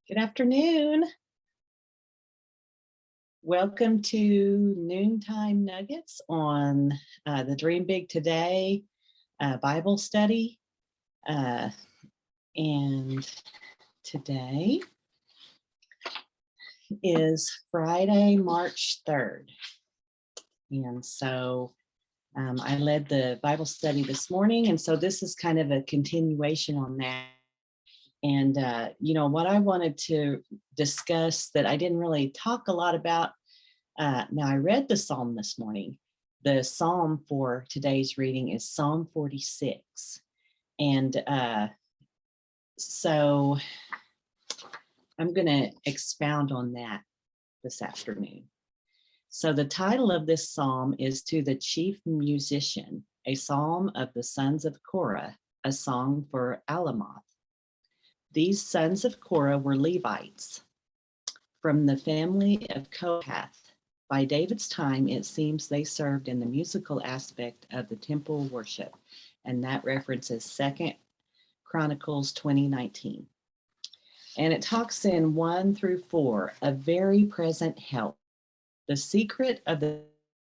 Good afternoon. Welcome to Noontime Nuggets on the Dream Big Today Bible study. And today is Friday, March 3rd. And so I led the Bible study this morning. And so this is kind of a continuation on that. And, what I wanted to discuss that I didn't really talk a lot about. Now, I read the psalm this morning. The psalm for today's reading is Psalm 46. And so I'm going to expound on that this afternoon. So the title of this psalm is To the Chief Musician, a psalm of the sons of Korah, a song for Alamoth. These sons of Korah were Levites from the family of Kohath. By David's time, it seems they served in the musical aspect of the temple worship, and that references 2 Chronicles 20:19. And it talks in 1-4, a very present help. The secret of the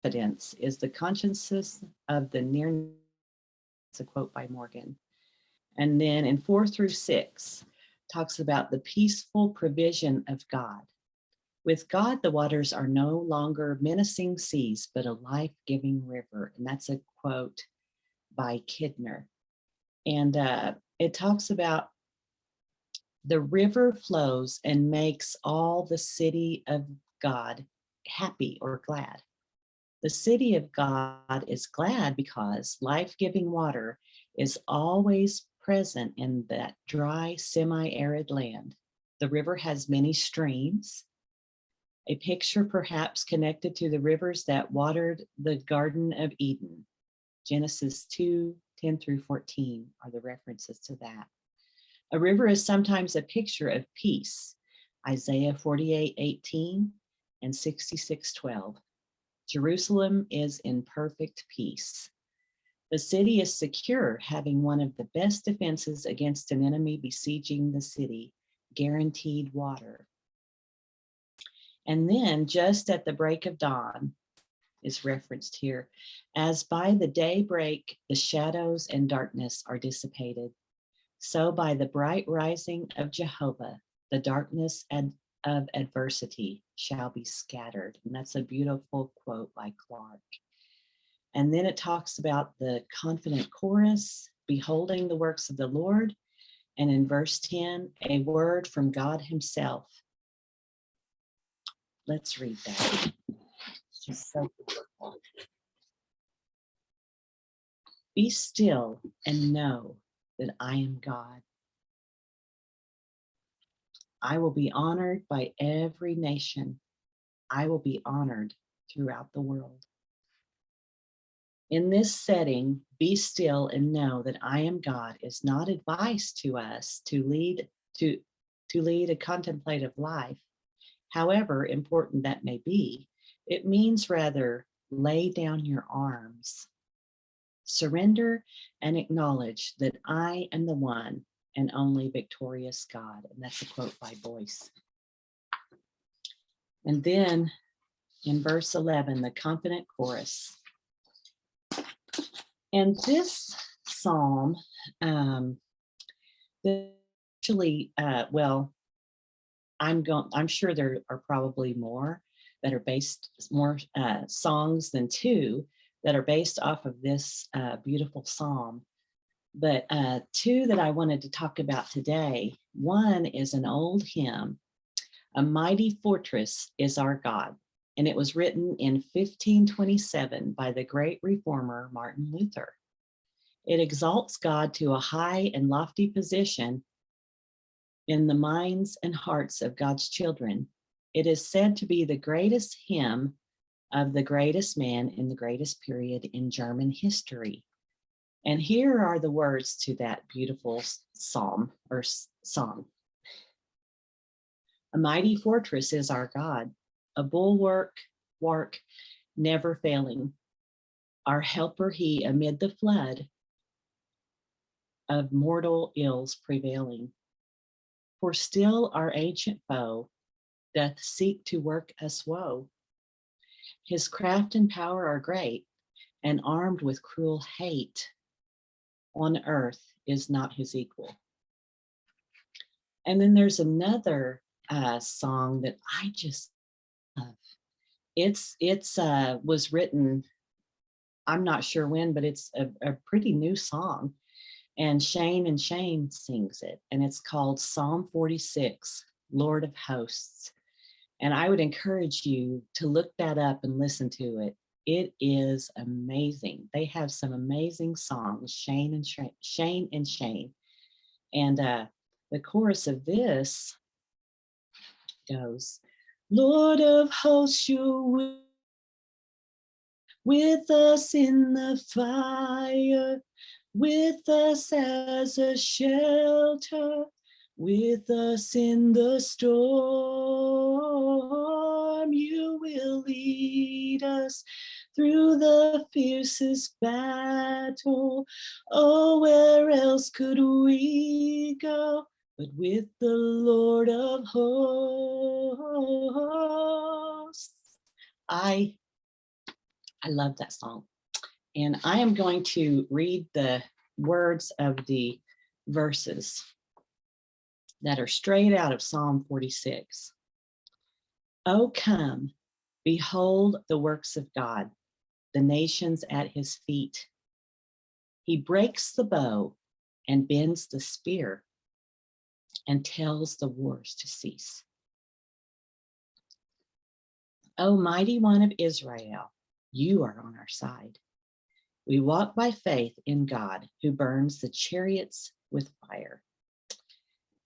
evidence is the consciences of the near. It's a quote by Morgan. And then in 4-6, talks about the peaceful provision of God. With God, the waters are no longer menacing seas, but a life-giving river. And that's a quote by Kidner. And it talks about the river flows and makes all the city of God happy or glad. The city of God is glad because life-giving water is always present in that dry, semi-arid land. The river has many streams, a picture perhaps connected to the rivers that watered the Garden of Eden. Genesis 2:10-14 are the references to that. A river is sometimes a picture of peace. Isaiah 48:18 and 66:12. Jerusalem is in perfect peace. The city is secure, having one of the best defenses against an enemy besieging the city, guaranteed water. And then just at the break of dawn is referenced here, as by the daybreak, the shadows and darkness are dissipated. So by the bright rising of Jehovah, the darkness of adversity shall be scattered. And that's a beautiful quote by Clark. And then it talks about the confident chorus, beholding the works of the Lord. And in verse 10, a word from God himself. Let's read that. It's just so beautiful. Be still and know that I am God. I will be honored by every nation. I will be honored throughout the world. In this setting, be still and know that I am God is not advice to us to lead a contemplative life. However important that may be, it means rather lay down your arms. Surrender and acknowledge that I am the one and only victorious God. And that's a quote by Boyce. And then in verse 11, the confident chorus. And this psalm, actually, I'm sure there are probably more that are based, more songs than two that are based off of this beautiful psalm. But two that I wanted to talk about today. One is an old hymn, A Mighty Fortress is Our God. And it was written in 1527 by the great reformer Martin Luther. It exalts God to a high and lofty position in the minds and hearts of God's children. It is said to be the greatest hymn of the greatest man in the greatest period in German history. And here are the words to that beautiful psalm or song. A mighty fortress is our God, a bulwark never failing. Our helper he amid the flood of mortal ills prevailing. For still our ancient foe doth seek to work us woe. His craft and power are great, and armed with cruel hate, on earth is not his equal. And then there's another song that I just love. It's was written, I'm not sure when, but it's a pretty new song. And Shane sings it. And it's called Psalm 46, Lord of Hosts. And I would encourage you to look that up and listen to it. It is amazing. They have some amazing songs, Shane and Shane. And the chorus of this goes, Lord of hosts, you're with us in the fire, with us as a shelter, with us in the storm. You will lead us through the fiercest battle. Oh, where else could we go but with the Lord of hosts? I love that song. And I am going to read the words of the verses that are straight out of Psalm 46. Oh, come, behold the works of God, the nations at his feet. He breaks the bow and bends the spear and tells the wars to cease. O mighty one of Israel, you are on our side. We walk by faith in God, who burns the chariots with fire.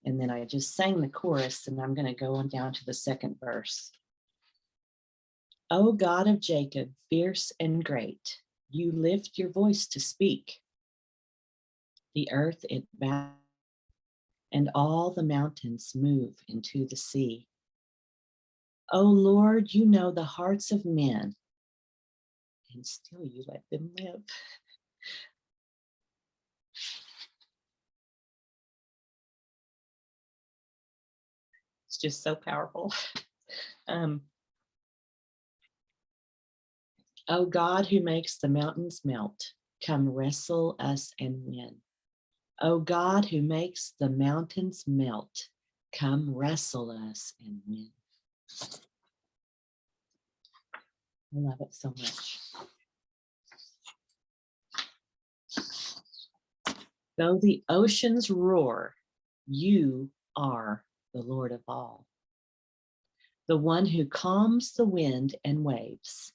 And then I just sang the chorus, and I'm going to go on down to the second verse. O God of Jacob, fierce and great, you lift your voice to speak. The earth it bows, and all the mountains move into the sea. O Lord, you know the hearts of men, and still you let them live. It's just so powerful. O God, who makes the mountains melt, come wrestle us and win. O God, who makes the mountains melt, come wrestle us and win. I love it so much. Though the oceans roar, you are the Lord of all, the one who calms the wind and waves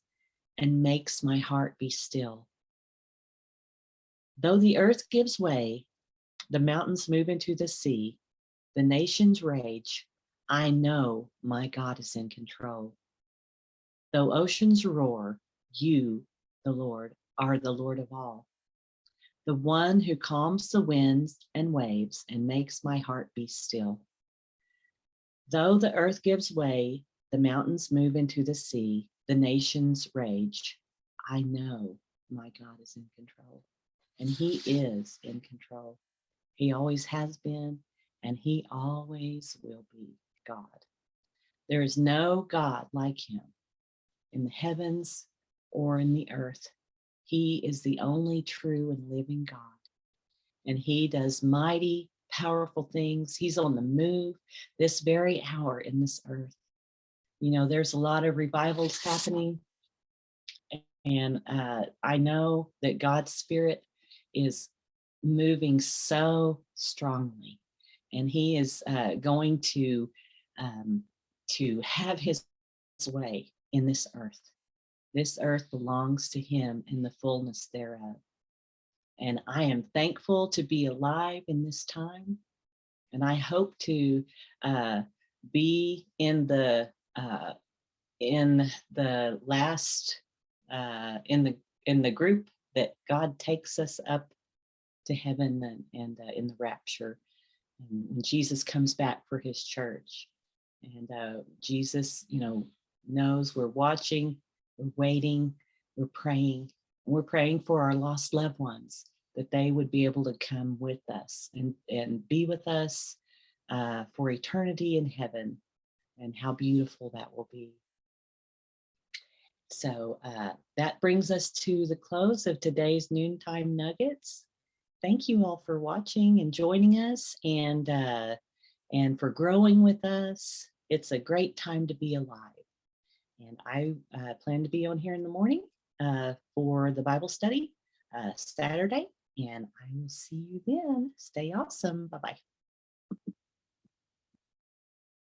and makes my heart be still. Though the earth gives way, the mountains move into the sea, the nations rage, I know my God is in control. Though oceans roar, you, the Lord, are the Lord of all, the one who calms the winds and waves and makes my heart be still. Though the earth gives way, the mountains move into the sea, the nations rage, I know my God is in control. And he is in control. He always has been, and he always will be God. There is no God like him in the heavens or in the earth. He is the only true and living God. And he does mighty, powerful things. He's on the move this very hour in this earth. You know, there's a lot of revivals happening. And I know that God's Spirit is moving so strongly. And he is going to have his way in this earth. This earth belongs to him in the fullness thereof. And I am thankful to be alive in this time. And I hope to be in the last in the group that God takes us up to heaven and in the rapture, and when Jesus comes back for his church. And Jesus, you know, knows we're watching, we're waiting, we're praying. We're praying for our lost loved ones, that they would be able to come with us and be with us for eternity in heaven, and how beautiful that will be. So that brings us to the close of today's Noontime Nuggets. Thank you all for watching and joining us, and for growing with us. It's a great time to be alive. And I plan to be on here in the morning for the Bible study Saturday. And I will see you then. Stay awesome. Bye-bye.